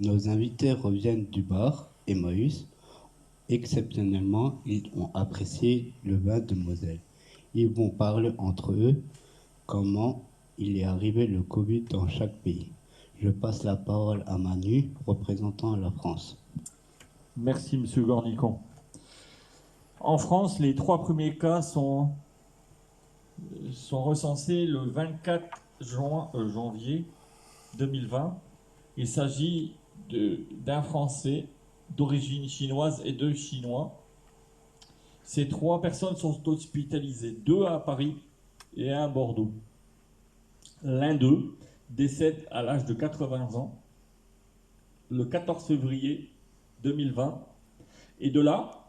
Nos invités reviennent du bar Emmaüs. Exceptionnellement, ils ont apprécié le vin de Moselle. Ils vont parler entre eux comment il est arrivé le Covid dans chaque pays. Je passe la parole à Manu, représentant la France. Merci, Monsieur Gornicon. En France, les 3 premiers cas sont recensés le 24 janvier 2020. Il s'agit d'un Français d'origine chinoise et 2 Chinois. Ces 3 personnes sont hospitalisées, 2 à Paris et 1 à Bordeaux. L'un d'eux décède à l'âge de 80 ans le 14 février 2020. Et de là,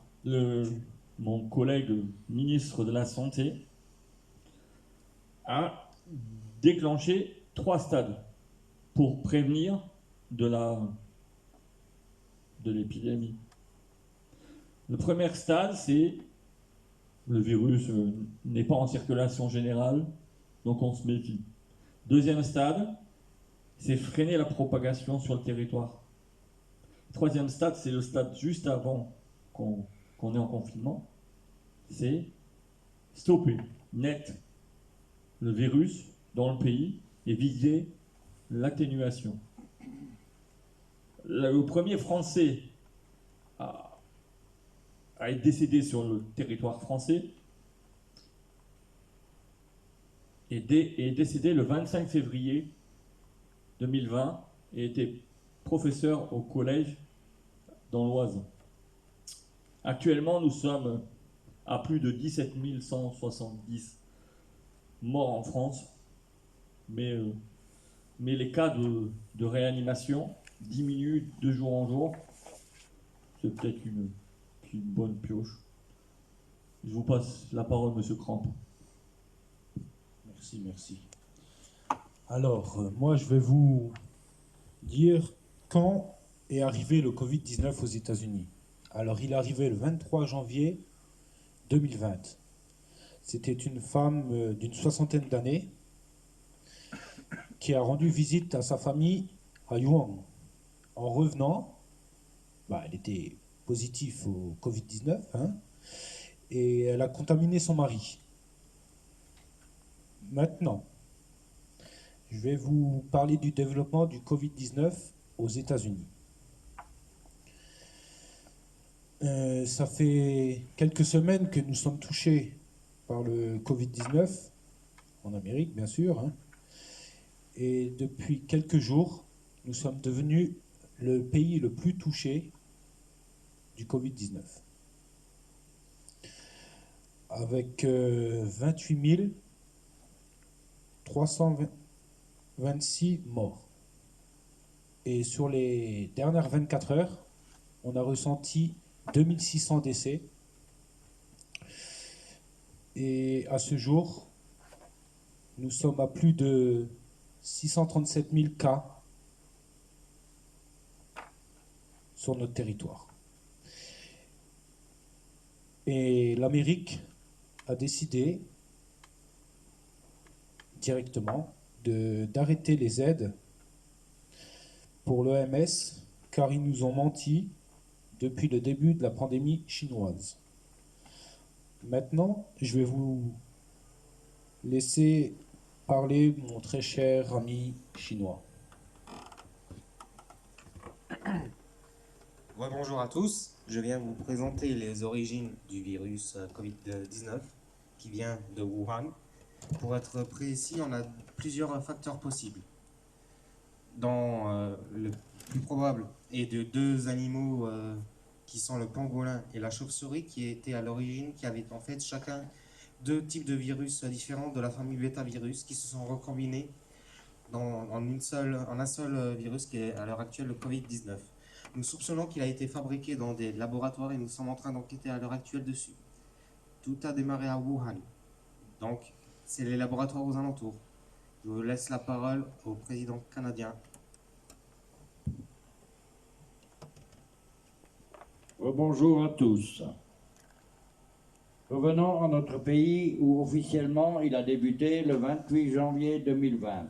mon collègue ministre de la Santé a déclenché 3 stades pour prévenir de l'épidémie. Le premier stade, c'est le virus n'est pas en circulation générale, donc on se méfie. Deuxième stade, c'est freiner la propagation sur le territoire. Troisième stade, c'est le stade juste avant qu'on est en confinement, c'est stopper net le virus dans le pays et viser l'atténuation. Le premier Français à être décédé sur le territoire français est décédé le 25 février 2020 et était professeur au collège dans l'Oise. Actuellement, nous sommes à plus de 17 170 morts en France, mais les cas de réanimation diminuent de jour en jour. C'est peut-être une bonne pioche. Je vous passe la parole, Monsieur Cramp. Merci. Alors, moi, je vais vous dire quand est arrivé le Covid-19 aux États-Unis. Alors, il est arrivé le 23 janvier 2020. C'était une femme d'une 60aine d'années qui a rendu visite à sa famille à Yuan. En revenant, elle était positive au Covid-19, et elle a contaminé son mari. Maintenant, je vais vous parler du développement du Covid-19 aux États-Unis. Ça fait quelques semaines que nous sommes touchés par le Covid-19, en Amérique bien sûr, et depuis quelques jours, nous sommes devenus le pays le plus touché du Covid-19, avec 28 326 morts. Et sur les dernières 24 heures, on a ressenti 2600 décès. Et à ce jour, nous sommes à plus de 637 000 cas sur notre territoire. Et l'Amérique a décidé directement d'arrêter les aides pour l'OMS car ils nous ont menti depuis le début de la pandémie chinoise. Maintenant, je vais vous laisser parler mon très cher ami chinois. Bonjour à tous, je viens vous présenter les origines du virus Covid-19 qui vient de Wuhan. Pour être précis, on a plusieurs facteurs possibles. Le plus probable est de 2 animaux qui sont le pangolin et la chauve-souris qui étaient à l'origine, qui avaient en fait chacun 2 types de virus différents de la famille bêta-virus qui se sont recombinés en un seul virus qui est à l'heure actuelle le Covid-19. Nous soupçonnons qu'il a été fabriqué dans des laboratoires et nous sommes en train d'enquêter à l'heure actuelle dessus. Tout a démarré à Wuhan. Donc, c'est les laboratoires aux alentours. Je vous laisse la parole au président canadien. Bonjour à tous. Revenons à notre pays où officiellement il a débuté le 28 janvier 2020.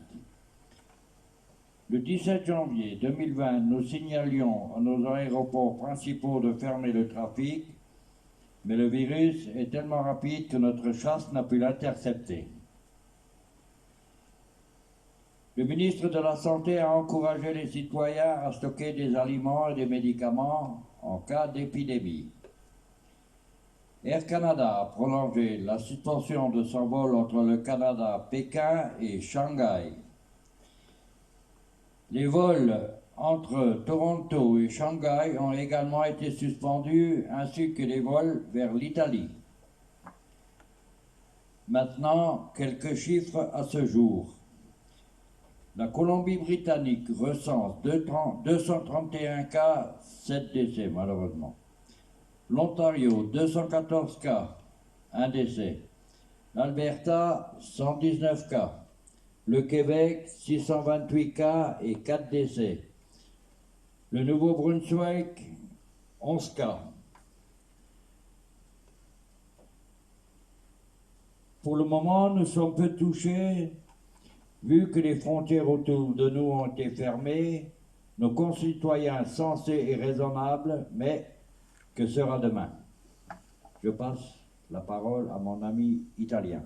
Le 17 janvier 2020, nous signalions à nos aéroports principaux de fermer le trafic, mais le virus est tellement rapide que notre chasse n'a pu l'intercepter. Le ministre de la Santé a encouragé les citoyens à stocker des aliments et des médicaments en cas d'épidémie. Air Canada a prolongé la suspension de son vol entre le Canada, Pékin et Shanghai. Les vols entre Toronto et Shanghai ont également été suspendus, ainsi que les vols vers l'Italie. Maintenant, quelques chiffres à ce jour. La Colombie-Britannique recense 231 cas, 7 décès malheureusement. L'Ontario, 214 cas, 1 décès. L'Alberta, 119 cas. Le Québec, 628 cas et 4 décès. Le Nouveau-Brunswick, 11 cas. Pour le moment, nous sommes peu touchés, vu que les frontières autour de nous ont été fermées, nos concitoyens sensés et raisonnables, mais que sera demain? Je passe la parole à mon ami italien.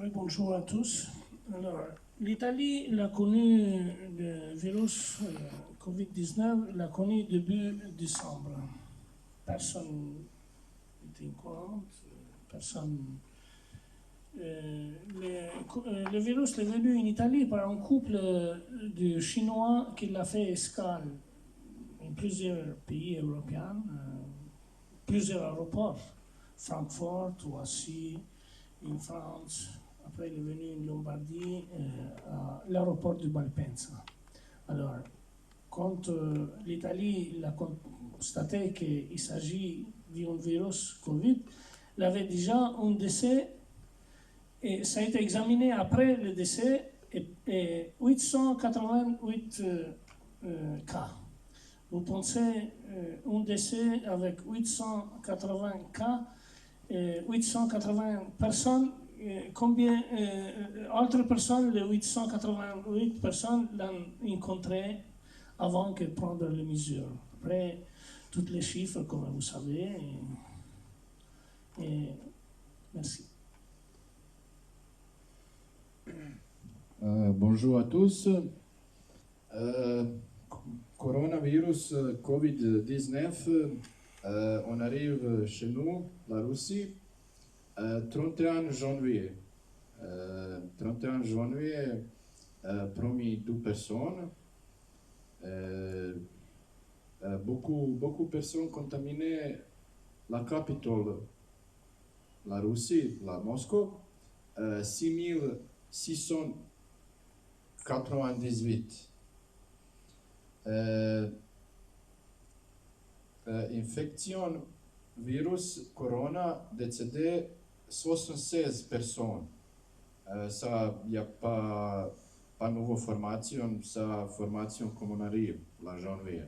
Oui, bonjour à tous. Alors, l'Italie l'a connu, le virus Covid-19, l'a connu début décembre. Personne n'était au courant, personne. Le virus est venu en Italie par un couple de Chinois qui l'a fait escale en plusieurs pays européens, plusieurs aéroports, Francfort, Roissy, en France. Après, il est venu en Lombardie, à l'aéroport de Malpensa. Alors, quand l'Italie a constaté qu'il s'agit d'un virus Covid, il avait déjà un décès, et ça a été examiné après le décès, et 888 cas. Vous pensez un décès avec 880 cas, 880 personnes, combien autres personnes, les 888 personnes l'ont rencontré avant de prendre les mesures. Après, tous les chiffres, comme vous savez, et merci. Bonjour à tous. Coronavirus Covid-19, on arrive chez nous, la Russie, 31 janvier. 31 janvier, promis 2 personnes. Beaucoup de personnes contaminées la capitale, la Russie, la Moscou, 6698. Infection virus corona décédé 76 personnes. Ça, il n'y a pas de nouvelle formation, ça formation comme on arrive, la janvier.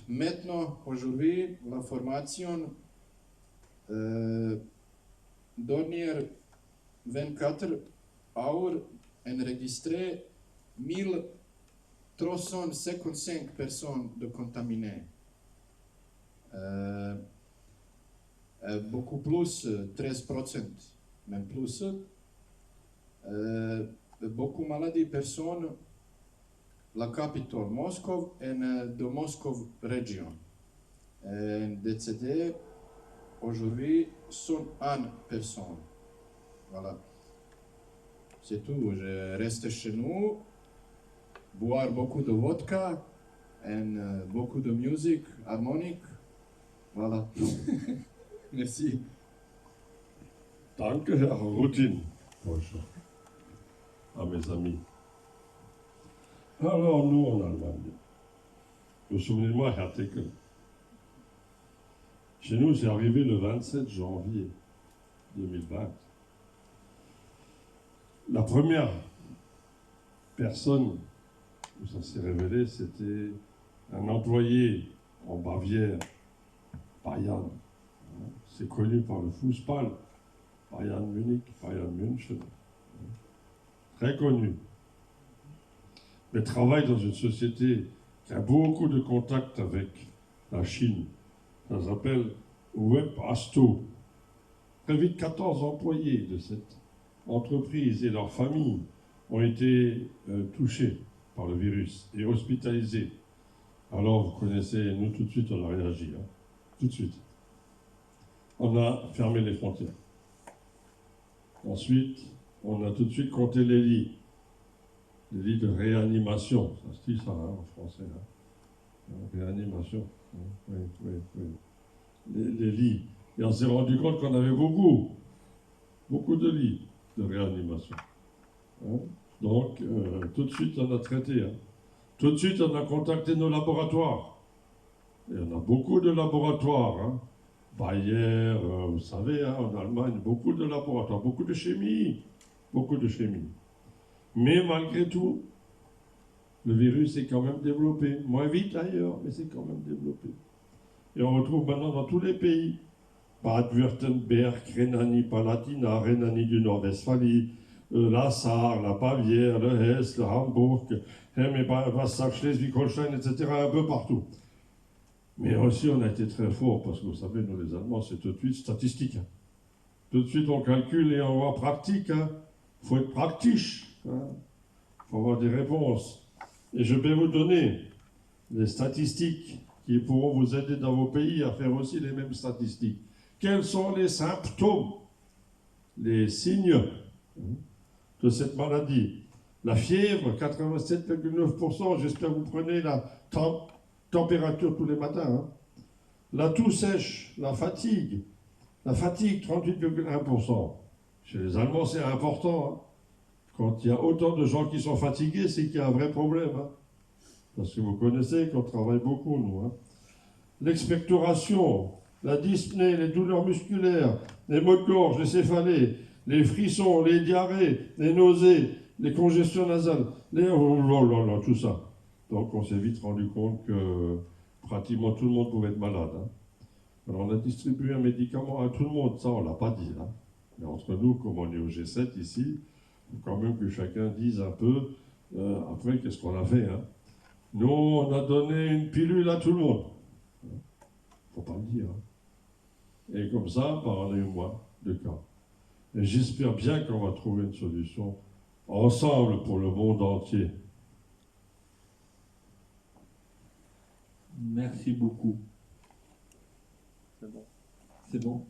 Maintenant, aujourd'hui, la formation dernière 24 heures enregistré 1355 personnes de contaminées. Beaucoup plus, 13%, même plus. Beaucoup de maladies personnes, la capitale Moscou et de Moscou région. Décédé aujourd'hui 101 personnes. Voilà. C'est tout. Je reste chez nous, boire beaucoup de vodka et beaucoup de musique harmonique. Voilà. Merci. Danke, Herr Rutin. Bonjour à mes amis. Alors, nous, en Allemagne, vous souvenez de moi, Herr Teckel. Chez nous, c'est arrivé le 27 janvier 2020. La première personne où ça s'est révélé, c'était un employé en Bavière, Bayern. C'est connu par le Fußball, Bayern Munich, Bayern München. très connu, mais travaille dans une société qui a beaucoup de contacts avec la Chine. Ça s'appelle WebAsto. Très vite, 14 employés de cette entreprise et leurs familles ont été touchés par le virus et hospitalisés. Alors, vous connaissez, nous, tout de suite, on a réagi. Hein, tout de suite. On a fermé les frontières. Ensuite, on a tout de suite compté les lits. Les lits de réanimation. Ça se dit ça, hein, en français. Hein. Réanimation. Oui, oui, oui. Les lits. Et on s'est rendu compte qu'on avait beaucoup de lits de réanimation. Hein. Donc, tout de suite, on a traité. Hein. Tout de suite, on a contacté nos laboratoires. Et on a beaucoup de laboratoires. Hein. Bayer, vous savez, hein, en Allemagne, beaucoup de laboratoires, beaucoup de chimie. Beaucoup de chimie. Mais malgré tout, le virus est quand même développé. Moins vite ailleurs, mais c'est quand même développé. Et on retrouve maintenant dans tous les pays. Bade-Württemberg, Rhénanie-Palatinat, Rhénanie du Nord-Westphalie, la Sarre, la Bavière, le Hesse, le Hambourg, Wassach, Schleswig-Holstein, etc., un peu partout. Mais aussi, on a été très fort, parce que vous savez, nous les Allemands, c'est tout de suite statistique. Hein. Tout de suite, on calcule et on voit pratique. Hein. Faut être pratique. Hein. Faut avoir des réponses. Et je vais vous donner les statistiques qui pourront vous aider dans vos pays à faire aussi les mêmes statistiques. Quels sont les symptômes, les signes de cette maladie? La fièvre, 87,9%. J'espère que vous prenez la température tous les matins. Hein. La toux sèche, la fatigue, 38,1%. Chez les Allemands, c'est important. Hein. Quand il y a autant de gens qui sont fatigués, c'est qu'il y a un vrai problème. Hein. Parce que vous connaissez qu'on travaille beaucoup, nous. Hein. L'expectoration, la dyspnée, les douleurs musculaires, les maux de gorge, les céphalées, les frissons, les diarrhées, les nausées, les congestions nasales, tout ça. Donc on s'est vite rendu compte que pratiquement tout le monde pouvait être malade. Hein. Alors on a distribué un médicament à tout le monde, ça on ne l'a pas dit. Hein. Mais entre nous, comme on est au G7 ici, il faut quand même que chacun dise un peu, après, qu'est-ce qu'on a fait. Hein. Nous, on a donné une pilule à tout le monde. Il ne faut pas le dire. Hein. Et comme ça, on a eu moins de cas. Et j'espère bien qu'on va trouver une solution ensemble pour le monde entier. Merci beaucoup. C'est bon. C'est bon.